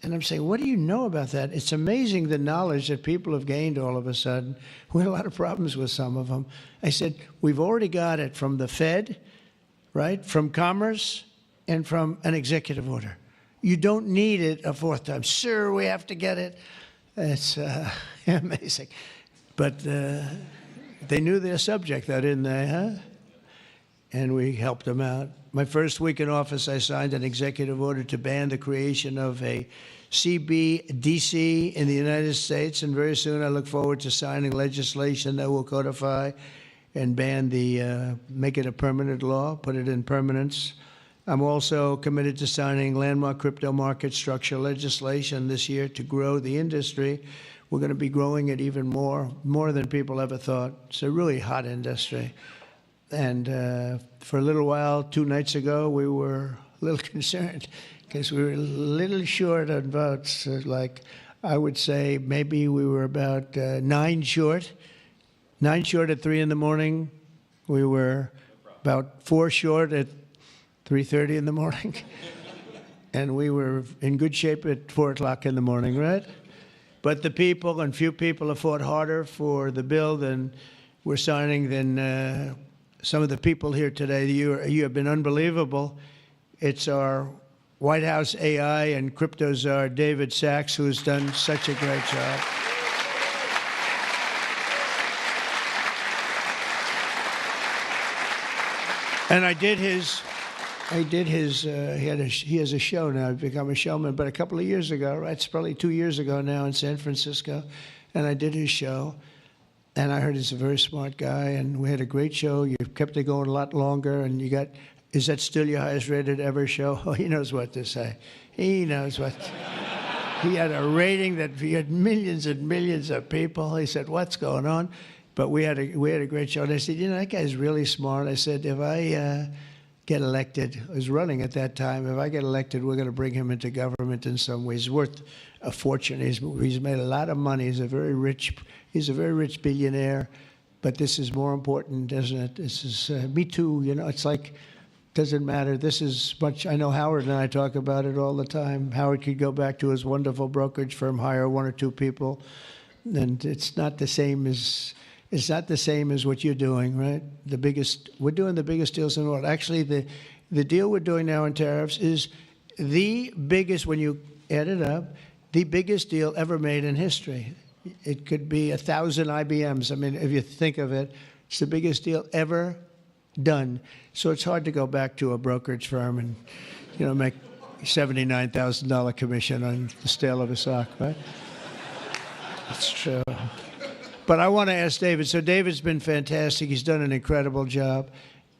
And I'm saying, what do you know about that? It's amazing the knowledge that people have gained all of a sudden. We had a lot of problems with some of them. I said, we've already got it from the Fed, right, from Commerce, and from an executive order. You don't need it a fourth time. Sir, we have to get it. It's amazing. But they knew their subject, though, didn't they, huh? And we helped them out. My first week in office, I signed an executive order to ban the creation of a CBDC in the United States, and very soon I look forward to signing legislation that will codify and ban make it a permanent law, put it in permanence. I'm also committed to signing landmark crypto market structure legislation this year to grow the industry. We're going to be growing it even more than people ever thought. It's a really hot industry. And for a little while, 2 nights ago, we were a little concerned because we were a little short on votes. I would say maybe we were about 9 short. 9 short at 3 in the morning. We were about 4 short at 3:30 in the morning. And we were in good shape at 4 o'clock in the morning, right? But the people, and few people have fought harder for the bill than we're signing than some of the people here today. You have been unbelievable. It's our White House AI and crypto czar, David Sachs, who's done such a great job. And he has a show now. I've become a showman, but a couple of years ago, right? It's probably 2 years ago now in San Francisco, and I did his show. And I heard he's a very smart guy, and we had a great show. You kept it going a lot longer, and is that still your highest rated ever show? Oh, he knows what to say. He knows what. He had a rating that he had millions and millions of people. He said, what's going on? But we had a great show. And I said, that guy's really smart. I said, if I get elected, I was running at that time, if I get elected, we're going to bring him into government in some ways. He's worth a fortune. He's made a lot of money. He's a very rich billionaire. But this is more important, isn't it? This is me too. It's like, doesn't matter. This is much. I know Howard and I talk about it all the time. Howard could go back to his wonderful brokerage firm, hire 1 or 2 people, and it's not the same as what you're doing, right? We're doing the biggest deals in the world. Actually, the deal we're doing now in tariffs is the biggest, when you add it up, the biggest deal ever made in history. It could be 1,000 IBMs. I mean, if you think of it, it's the biggest deal ever done. So it's hard to go back to a brokerage firm and, make $79,000 commission on the sale of a stock, right? It's true. But I want to ask David. So David's been fantastic. He's done an incredible job.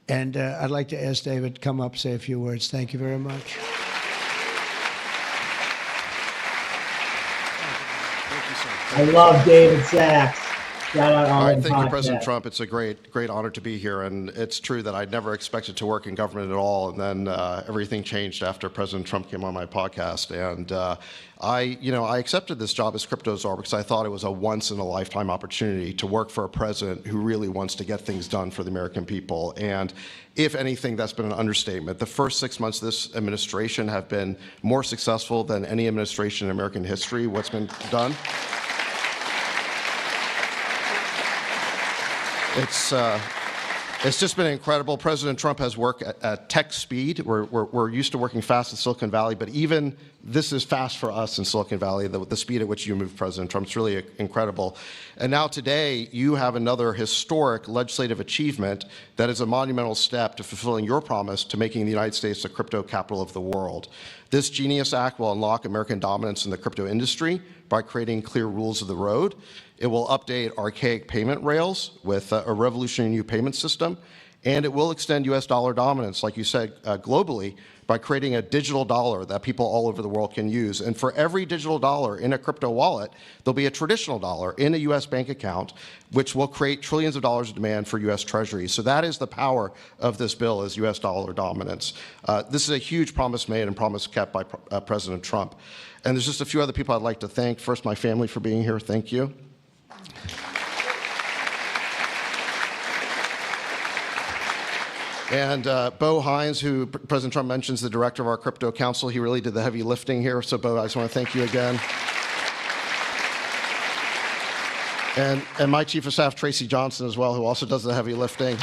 And I'd like to ask David to come up, say a few words. Thank you very much. I love David Sachs. Shout out All right, thank you, podcast. President Trump. It's a great honor to be here, and it's true that I'd never expected to work in government at all, and then everything changed after President Trump came on my podcast, and I accepted this job as crypto czar because I thought it was a once-in-a-lifetime opportunity to work for a president who really wants to get things done for the American people, and if anything, that's been an understatement. The first 6 months of this administration have been more successful than any administration in American history. What's been done? It's just been incredible. President Trump has worked at tech speed. We're used to working fast in Silicon Valley, but even this is fast for us in Silicon Valley, the speed at which you move, President Trump. It's really incredible. And now today, you have another historic legislative achievement that is a monumental step to fulfilling your promise to making the United States the crypto capital of the world. This Genius Act will unlock American dominance in the crypto industry by creating clear rules of the road. It will update archaic payment rails with a revolutionary new payment system, And it will extend U.S. dollar dominance, like you said, globally, by creating a digital dollar that people all over the world can use. And for every digital dollar in a crypto wallet, there'll be a traditional dollar in a U.S. bank account, which will create trillions of dollars of demand for U.S. Treasuries. So that is the power of this bill, is U.S. dollar dominance. This is a huge promise made and promise kept by President Trump. And there's just a few other people I'd like to thank. First, my family for being here. Thank you. And Bo Hines, who President Trump mentions, the director of our crypto council, he really did the heavy lifting here. So, Bo, I just want to thank you again. And my chief of staff, Tracy Johnson, as well, who also does the heavy lifting.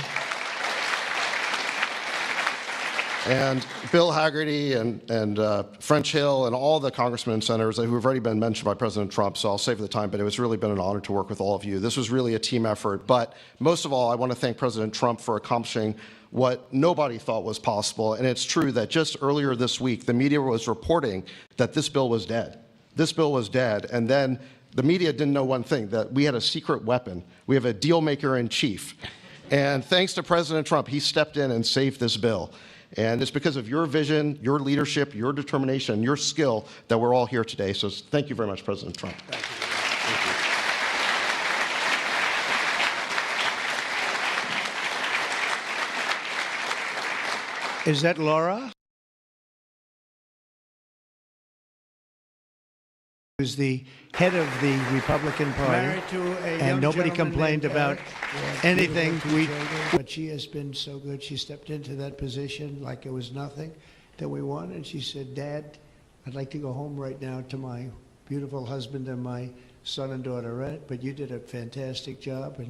And Bill Haggerty and French Hill and all the congressmen and senators who have already been mentioned by President Trump, so I'll save the time, but it was really been an honor to work with all of you. This was really a team effort, but most of all, I want to thank President Trump for accomplishing what nobody thought was possible, and it's true that just earlier this week, the media was reporting that this bill was dead. This bill was dead, and then the media didn't know one thing, that we had a secret weapon. We have a deal maker in chief. And thanks to President Trump, he stepped in and saved this bill. And it's because of your vision, your leadership, your determination, your skill that we're all here today. So thank you very much, President Trump. Thank you. Thank you. Is that Laura? Who's the head of the Republican Party, and nobody complained about anything. But she has been so good. She stepped into that position like it was nothing that we won, and she said, "Dad, I'd like to go home right now to my beautiful husband and my son and daughter, but you did a fantastic job,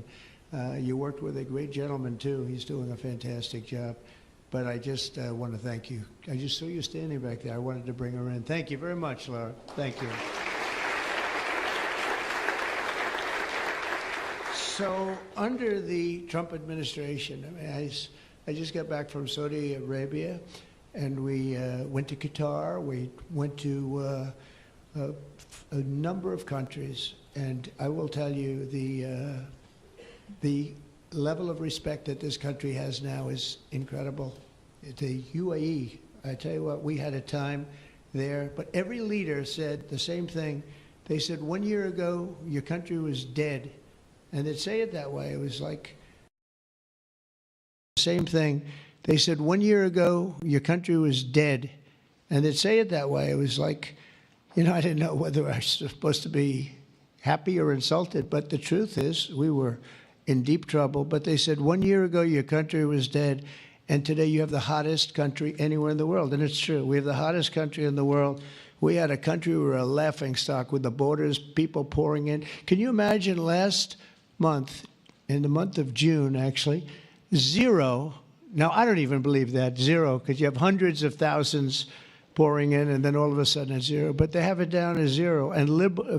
and you worked with a great gentleman too. He's doing a fantastic job. But I just want to thank you. I just saw you standing back there. I wanted to bring her in. Thank you very much, Laura. Thank you." So under the Trump administration, I mean, I just got back from Saudi Arabia, and we went to Qatar. We went to a number of countries, and I will tell you the level of respect that this country has now is incredible. The UAE, I tell you what, we had a time there, but every leader said the same thing. They said, 1 year ago, your country was dead. And they'd say it that way. It was like the same thing. They said 1 year ago, your country was dead. And they'd say it that way. It was like, you know, I didn't know whether I was supposed to be happy or insulted. But the truth is, we were in deep trouble. But they said 1 year ago, your country was dead. And today you have the hottest country anywhere in the world. And it's true. We have the hottest country in the world. We had a country, we were a laughingstock with the borders, people pouring in. Can you imagine last month, in the month of June, actually, zero. Now, I don't even believe that, zero, because you have hundreds of thousands pouring in, and then all of a sudden it's zero. But they have it down as zero. And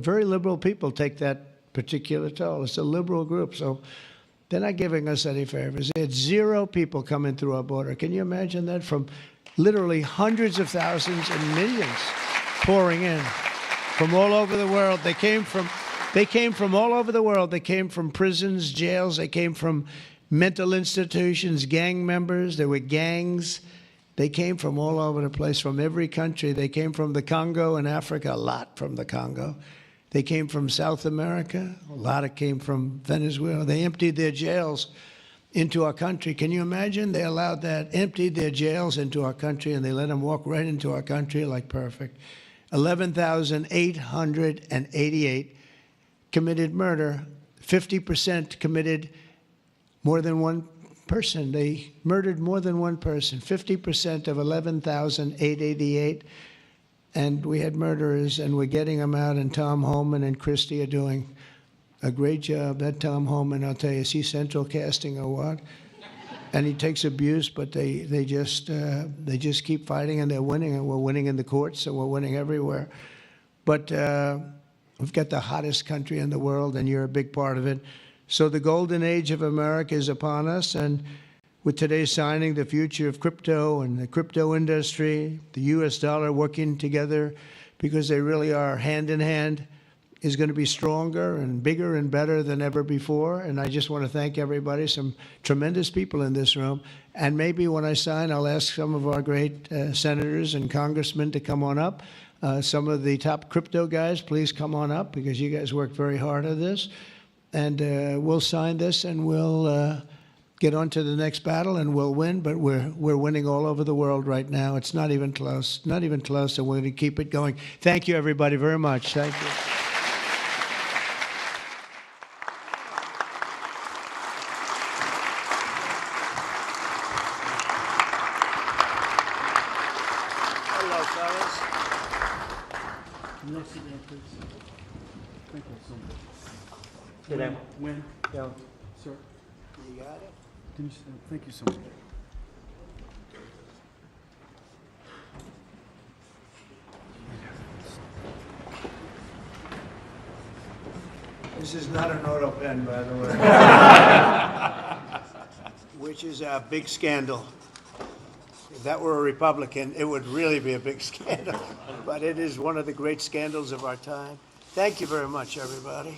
very liberal people take that particular toll. It's a liberal group, so they're not giving us any favors. They had zero people coming through our border. Can you imagine that? From literally hundreds of thousands and millions pouring in from all over the world. They came from all over the world. They came from prisons, jails. They came from mental institutions, gang members. There were gangs. They came from all over the place, from every country. They came from the Congo in Africa, a lot from the Congo. They came from South America. A lot came from Venezuela. They emptied their jails into our country. Can you imagine? They allowed that, emptied their jails into our country, and they let them walk right into our country like perfect. 11,888 committed murder. 50% committed more than one person. They murdered more than one person. 50% of 11,888. And we had murderers, and we're getting them out, and Tom Homan and Christie are doing a great job. That Tom Homan, I'll tell you, is he central casting or what? And he takes abuse, but they just keep fighting, and they're winning, and we're winning in the courts, and we're winning everywhere. But we've got the hottest country in the world, and you're a big part of it. So the golden age of America is upon us, and with today's signing, the future of crypto and the crypto industry, the U.S. dollar working together, because they really are hand in hand. is going to be stronger and bigger and better than ever before. And I just want to thank everybody, some tremendous people in this room. And maybe when I sign, I'll ask some of our great senators and congressmen to come on up. Some of the top crypto guys, please come on up because you guys worked very hard on this. And we'll sign this and we'll get on to the next battle and we'll win. But we're winning all over the world right now. It's not even close, not even close. And we're going to keep it going. Thank you, everybody, very much. Thank you. Hello, fellas. Next again, please. Thank you so much. When? Yeah. Sir. You got it? Can you, thank you so much. This is not an auto pen, by the way. Which is a big scandal. If that were a Republican, it would really be a big scandal. But it is one of the great scandals of our time. Thank you very much, everybody.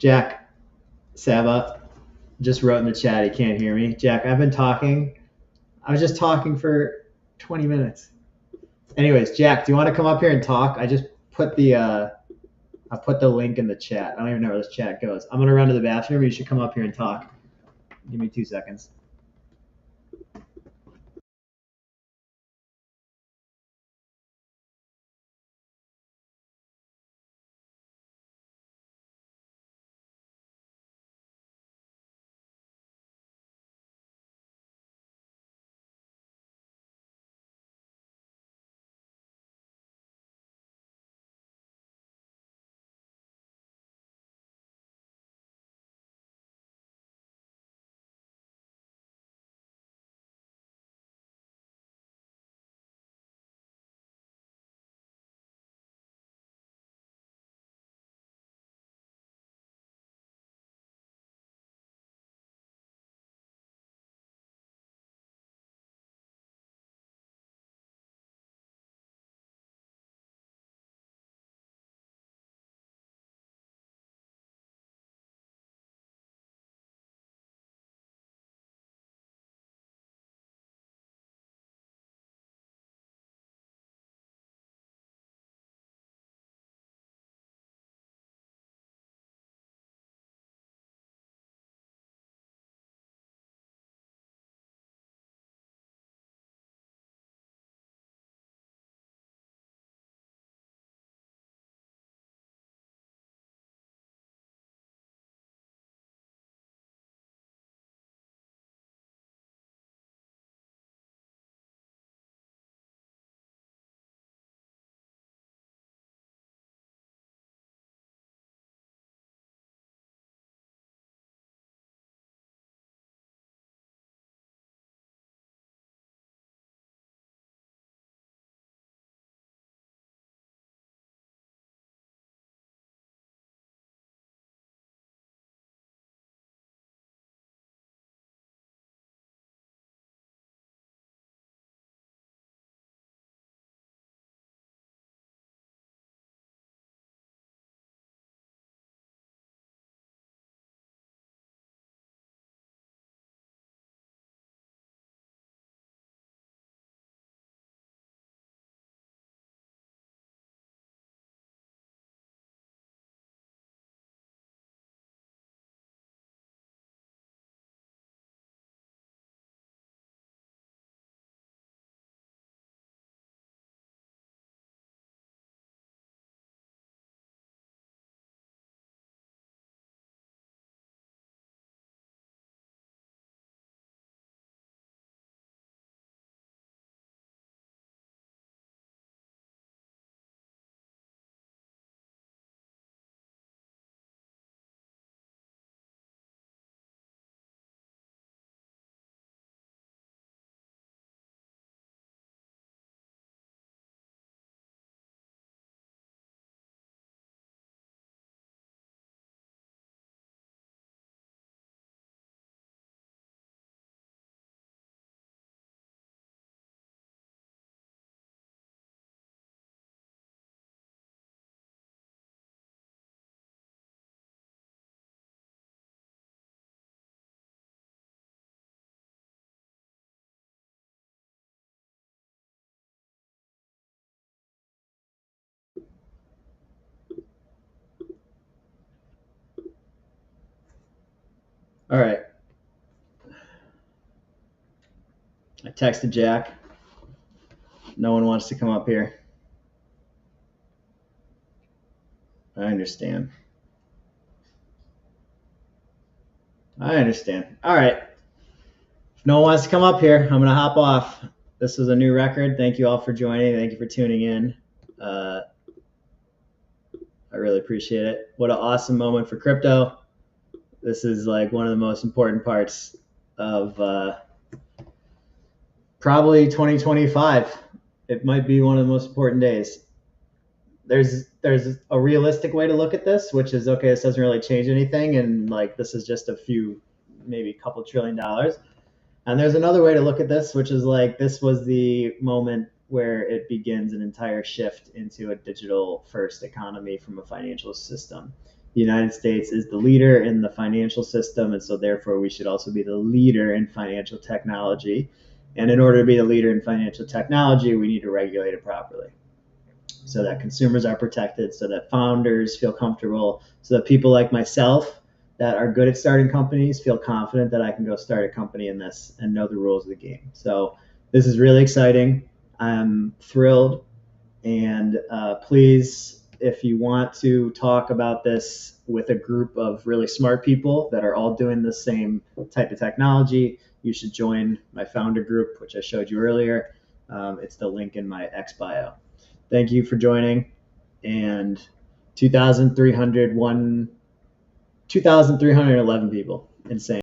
Jack Saba just wrote in the chat he can't hear me. Jack, I've been talking. I was just talking for 20 minutes. Anyways, Jack, do you want to come up here and talk? I just put the link in the chat. I don't even know where this chat goes. I'm gonna run to the bathroom. You should come up here and talk. Give me 2 seconds. All right. I texted Jack. No one wants to come up here. I understand. All right. If no one wants to come up here, I'm going to hop off. This was a new record. Thank you all for joining. Thank you for tuning in. I really appreciate it. What an awesome moment for crypto. This is like one of the most important parts of probably 2025. It might be one of the most important days. There's a realistic way to look at this, which is, okay, this doesn't really change anything, and like this is just a few, maybe a couple $1 trillion. And there's another way to look at this, which is like this was the moment where it begins an entire shift into a digital first economy from a financial system. the United States is the leader in the financial system, and so therefore we should also be the leader in financial technology. And in order to be the leader in financial technology, we need to regulate it properly so that consumers are protected, so that founders feel comfortable, so that people like myself that are good at starting companies feel confident that I can go start a company in this and know the rules of the game. So this is really exciting. I'm thrilled. And please, if you want to talk about this with a group of really smart people that are all doing the same type of technology, you should join my founder group, which I showed you earlier. It's the link in my X bio. Thank you for joining. And 2,311 people. Insane.